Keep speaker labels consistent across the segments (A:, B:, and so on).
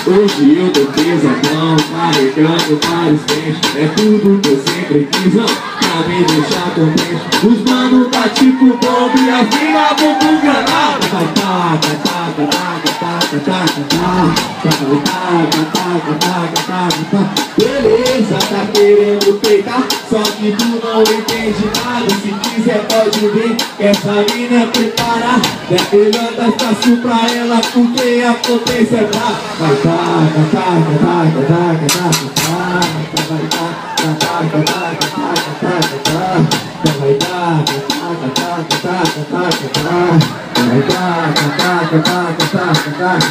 A: Hoje eu tô pesadão, carregando vários peixes. É tudo que eu sempre quis, não, pra me deixar contente. Os mano tá tipo bomba e as mina bumbum granada. Vai taca, taca, taca, taca, taca, taca. Beleza, tá querendo peitar, só que tu não entende nada. Se quiser pode vir, essa mina é preparada. É melhor dar espaço pra ela, porque a potência é brava. Vai taca, taca, taca, taca, taca, taca. Vai taca, taca, taca, taca, taca, taca. Vai taca, taca, taca, taca, taca, taca. Vai taca, taca, taca, taca, taca.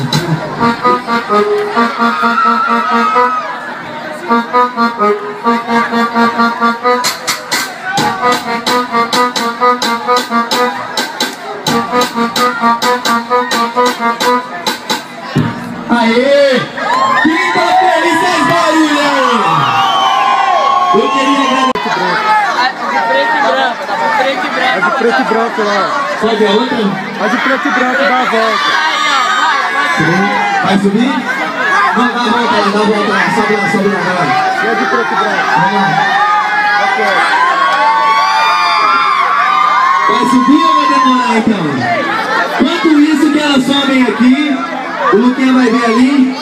A: Aê! Quem tá feliz faz barulho aí! Eu queria agradecer.
B: Preto e branco, tá bom? Preto e branco.
C: A de preto e branco lá.
A: Sobe a outra?
C: A de preto e branco dá a volta.
A: Vai subir? Não, dá a volta lá, dá a volta lá. Sobe lá, vai.
C: E a de preto e branco?
A: Vamos lá.
C: Aqui,
A: Vai subir ou vai demorar então? Enquanto isso que elas sobem aqui, o Luquinha vai vir ali.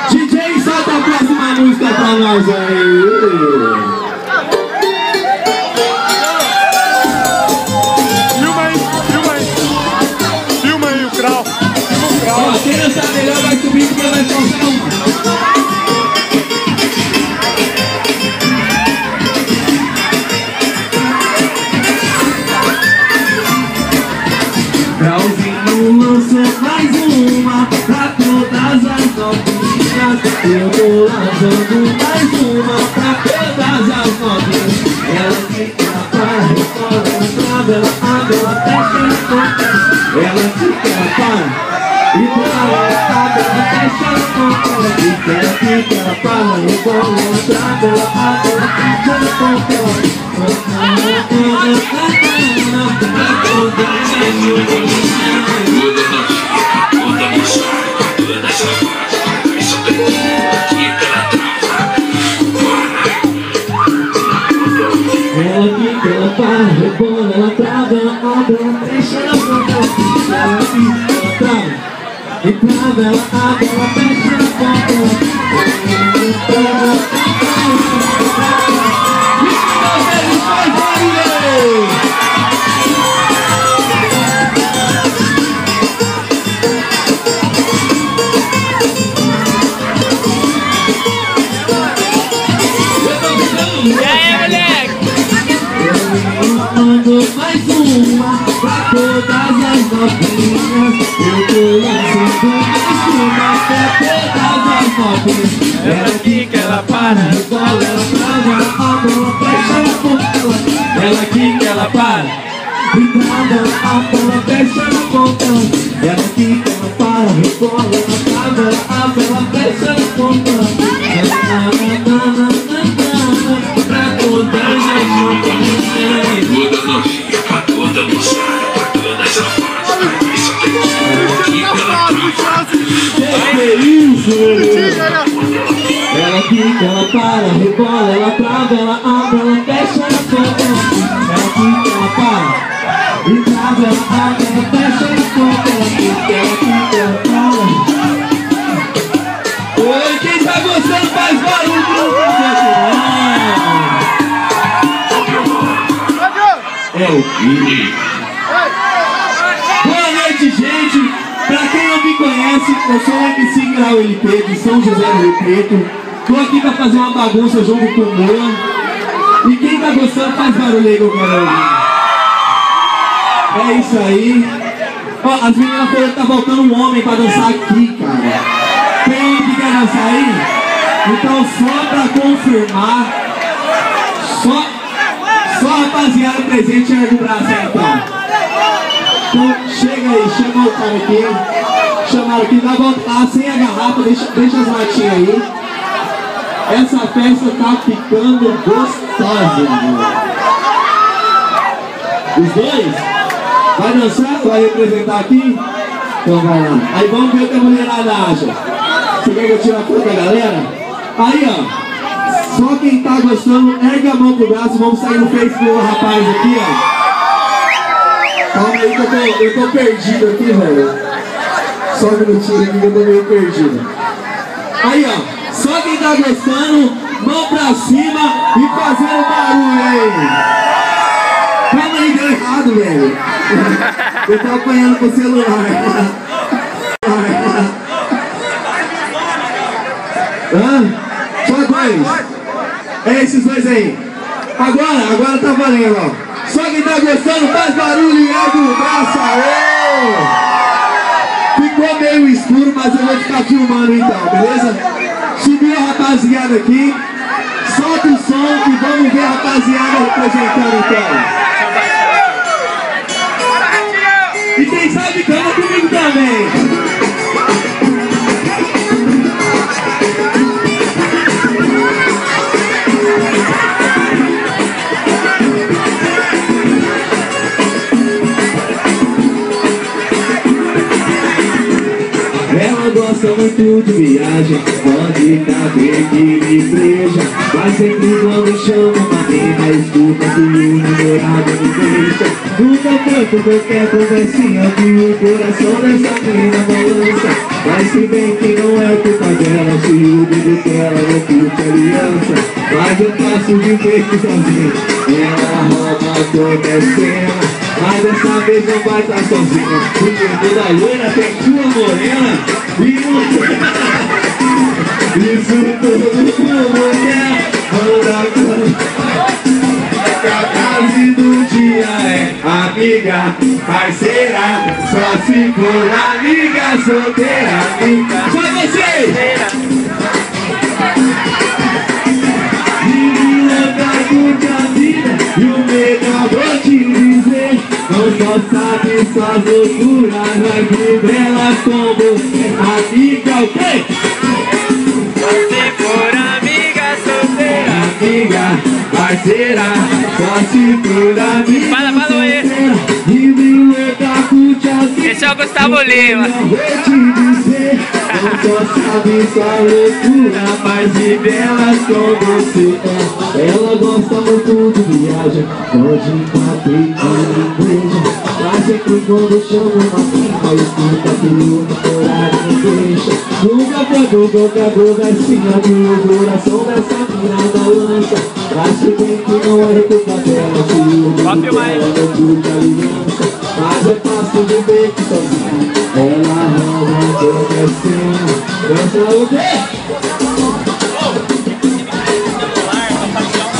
A: DJ, solta a próxima música pra nós aí.
C: Filma aí o grau.
A: Ó, quem dançar melhor vai subir porque vai soltar uma. Grauzinho lança mais uma pra todas as novinhas. Eu tô lançando mais uma pra todas as novinhas. Ela fica para, rebola, ela trava, ela abre, ela fecha, ela conta. Ela fica para. E ela abre, ela fecha, ela conta. Ela fica, ela para, rebola, ela trava, ela abre, ela fecha, ela conta. Ela fica, ela para, rebola, ela trava, ela abre, ela fecha, ela conta. Ela fica, ela trava, e trava, ela abre, ela fecha, ela conta.
B: E aí, moleque?
A: Eu mando mais uma pra todas as novinhas. Eu tô lançando mais uma pra todas as novinhas. Ela quica, ela para, rebola, ela trava, ela abre, ela fecha, ela conta. Ela quica, ela para, e trava, ela abre, ela fecha, ela conta. Ela quica, ela para, rebola, ela trava, ela abre, ela fecha, ela conta. Pra todas as novinhas.
D: Toda novinha, pra toda moçada, pra toda essa fase. Vai isso aqui pela trava.
A: Que isso, ela quica, ela para, rebola, ela trava, ela abre, ela fecha, ela conta. Ela quica, ela para, e trava, ela abre, ela fecha, ela conta. Ela quica, ela para. Oi, quem tá gostando faz barulho pro é o Gui. Boa noite, gente. Pra quem não me conhece, eu sou o MC Grau LP de São José do Rio Preto. Tô aqui pra fazer uma bagunça junto com o Moa. E quem tá gostando faz barulho aí que eu quero ouvir. É isso aí. Ó, as meninas falaram que tá faltando um homem pra dançar aqui, cara. Tem homem que quer dançar aí? Então só pra confirmar, só rapaziada presente ergue o braço aí então. Então chega aí, chama o cara aqui. chamaram aqui, dá volta lá, sem a garrafa, deixa as latinhas aí. Essa festa tá ficando gostosa, mano. Os dois? Vai dançar? Vai representar aqui? Então vai lá. Aí vamos ver o que a mulherada acha. Você quer que eu tire a foto da galera? Aí, ó. Só quem tá gostando, ergue a mão pro braço. Vamos sair no Facebook do rapaz aqui, ó. Calma aí que eu tô perdido aqui, velho. Só um minutinho aqui que eu tô meio perdido. Aí, ó. Só quem tá gostando, mão pra cima e fazendo barulho aí. Calma aí, deu errado, velho. Eu tô apanhando com o celular. Só dois. É esses dois aí. Agora tá valendo, ó. Só quem tá gostando, faz barulho e ergue o braço. Aê! Ficou meio escuro, mas eu vou ficar filmando então, beleza? Subiu a rapaziada aqui. Solta o som e vamos ver a rapaziada representando então. E quem sabe canta comigo também. Ela gosta muito de viagem, pode caber que me veja. Mas sempre quando chama uma mina, escuta que o namorado me deixa. Nunca foi por qualquer conversinha que o coração dessa menina balança. Mas se bem que não é culpa dela, se o dedo dela não curte aliança. Mas eu passo de peito sozinho, ela rouba toda a cena. Mas dessa vez não vai estar sozinha, porque toda loira tem sua morena. E isso todo mundo quer. A frase do dia é amiga, parceira. Só se for amiga solteira, amiga. Só você! Curte a vida e o melhor vou te dizer. Não só sabe suas loucuras, vai viver elas com você. Amiga, o quê?
B: Se for amiga solteira,
A: Amiga, parceira, só se for amiga
B: Fala aí.
A: solteira. Curte a vida.
B: Esse é o Gustavo Lima.
A: Vou te dizer, não só sabe sua loucura, mas vive elas com você. Ela gosta muito de viagem, pode bater na igreja. Mas sempre quando chama uma prima, escuta que o namorado não deixa. Nunca foi por qualquer conversinha que o coração dessa mina balança. Mas se bem que não é culpa dela, se o dedo dela não curte a aliança. Mas eu passo de beco sozinho, ela rouba toda a cena. Dança o quê?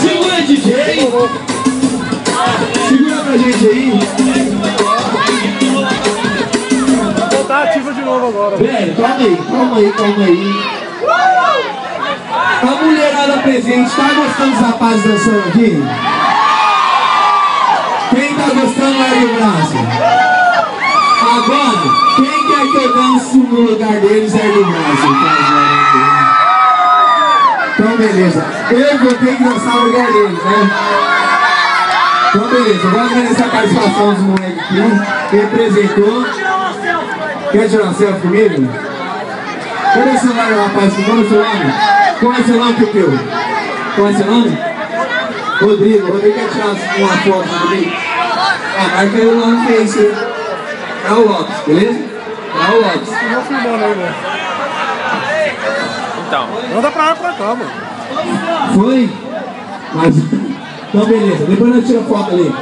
A: Segura, DJ! Segura pra gente aí.
C: Vou voltar ativa de novo agora.
A: Velho, calma aí. A mulherada presente, tá gostando dos rapazes dançando aqui? Quem tá gostando, ergue o braço. Agora, quem quer que eu dance no lugar deles, ergue o braço. Então, beleza. Eu vou ter que dançar no lugar deles, né? Então, beleza. Vamos ver essa participação dos moleques aqui. Representou. Quer tirar uma selfie comigo? Cadê o celular, rapaz? Qual é o seu nome? Qual é o seu nome, Pipeu? Qual é o seu nome? Rodrigo quer tirar uma foto comigo? Marca aí lá no Face. É o Lopes, beleza? É o Lopes.
C: Não filmando aí, velho.
B: Então.
C: Manda pra cá, mano.
A: Foi? Mas... Então beleza, depois nós tiramos foto ali.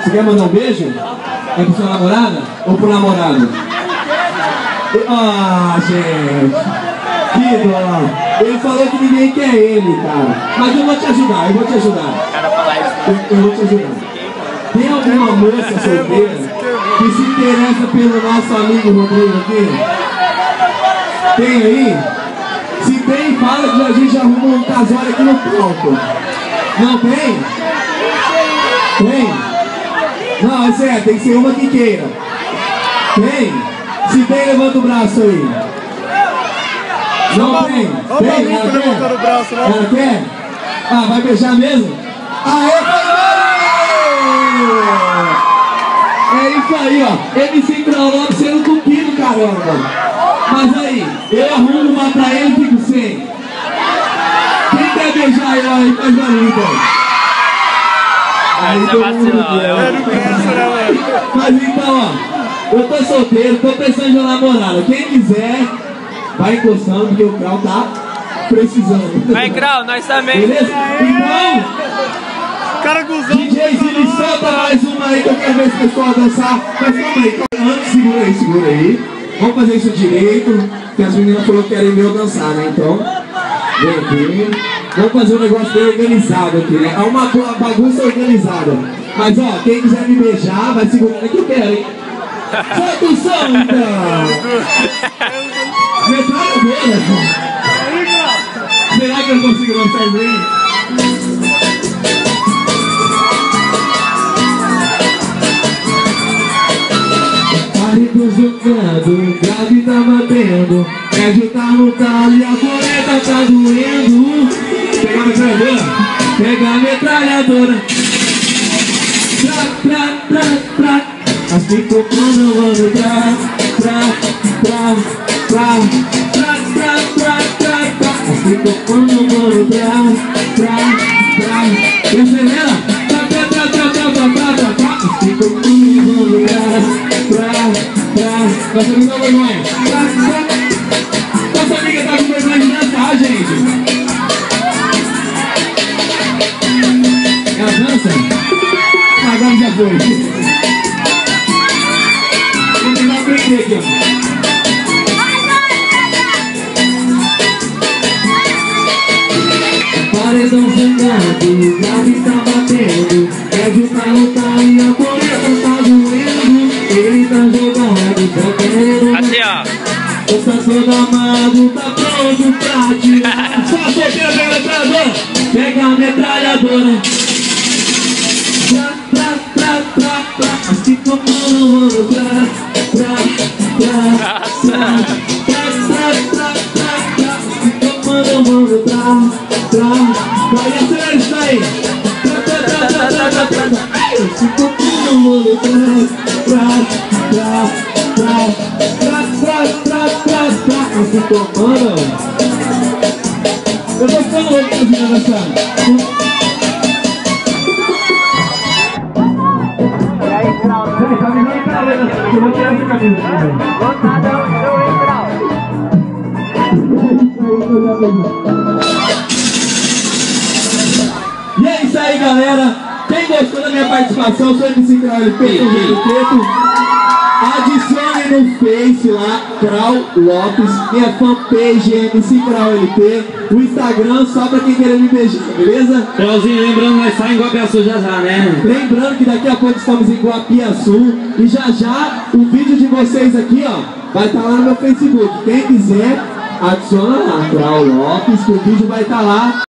A: Você quer mandar um beijo? É pro sua namorada? Ou pro namorado? Ah, gente. Que dó. Ele falou que ninguém quer ele, cara. Mas eu vou te ajudar,
B: Cara, falar isso.
A: Eu vou te ajudar. Tem alguma moça solteira que se interessa pelo nosso amigo Rodrigo aqui? Tem aí? Se tem, fala que a gente arruma um casório aqui no palco. Não tem? Tem? Não, é sério, tem que ser uma que queira. Tem? Se tem, levanta o braço aí. Não tem?
C: Olha o maluco levantando o braço, não.
A: Ela quer? Ah, vai beijar mesmo? Aê, é isso aí, ó. MC Crow Lopes sendo cupido, caramba. Mas aí, eu arrumo uma pra ele e fico sem. Quem quer beijar ele aí, faz barulho, então. Aí todo mundo quer. Mas então, ó, eu tô solteiro, tô pensando em uma namorada. Quem quiser, vai encostando, porque o Crow tá precisando.
B: Vai, Crow, nós também.
A: Beleza? Então,
C: Cara cuzão.
A: DJ Zili, solta mais uma aí que eu quero ver esse pessoal dançar. Mas calma aí, antes, segura aí. Vamos fazer isso direito, que as meninas falaram que querem ver eu dançar, né? Então, vem aqui. Vamos fazer um negócio bem organizado aqui, né? É uma bagunça organizada. Mas ó, quem quiser me beijar, vai segurando que eu quero, hein? Solta o som, então! Metralhadora! Será que eu consigo dançar bem? Tô jogando, o grave tá batendo, médio tá no talo e a coleta tá doendo. Pega a metralhadora, pega a metralhadora. Tra. Assim tocando o ano, tra. Assim tocando o ano, tra. E acelera, assim tocando o ano, nossa amiga vergonha. Nossa amiga tá com vergonha de dançar, gente. Ela dança? Agora já foi. Vou tentar aprender aqui, ó. Paredão sangrando, o grave tá batendo, médio tá lutando e a coleta tá doendo. Ele tá jogando, tá querendo.
B: Assim, ó.
A: O cantor amado tá pronto pra tirar. Só a solteira pega a metralhadora. Pega a metralhadora. Tra. Assim como eu vou tra. Assim como eu vou tra. Vai acelera isso aí. Assim como eu vou tra. Assim comando. Eu tô ficando louco com as meninas dançando.
B: E aí, Crow?
A: Tá me dando calor, eu vou tirar essa camisa também. E é isso aí, galera. Quem gostou da minha participação, sou MC Crow LP, sou o Preto. Adicione no Face lá, Crow Lopes, minha fanpage MC Crow LP, o Instagram só pra quem querer me beijar, beleza?
E: Crowzinho, lembrando, nós saímos em Guapiaçu já, né?
A: Lembrando que daqui a pouco estamos em Guapiaçu e já o vídeo de vocês aqui, ó, vai estar lá no meu Facebook. Quem quiser, adiciona lá, Crow Lopes, que o vídeo vai estar lá.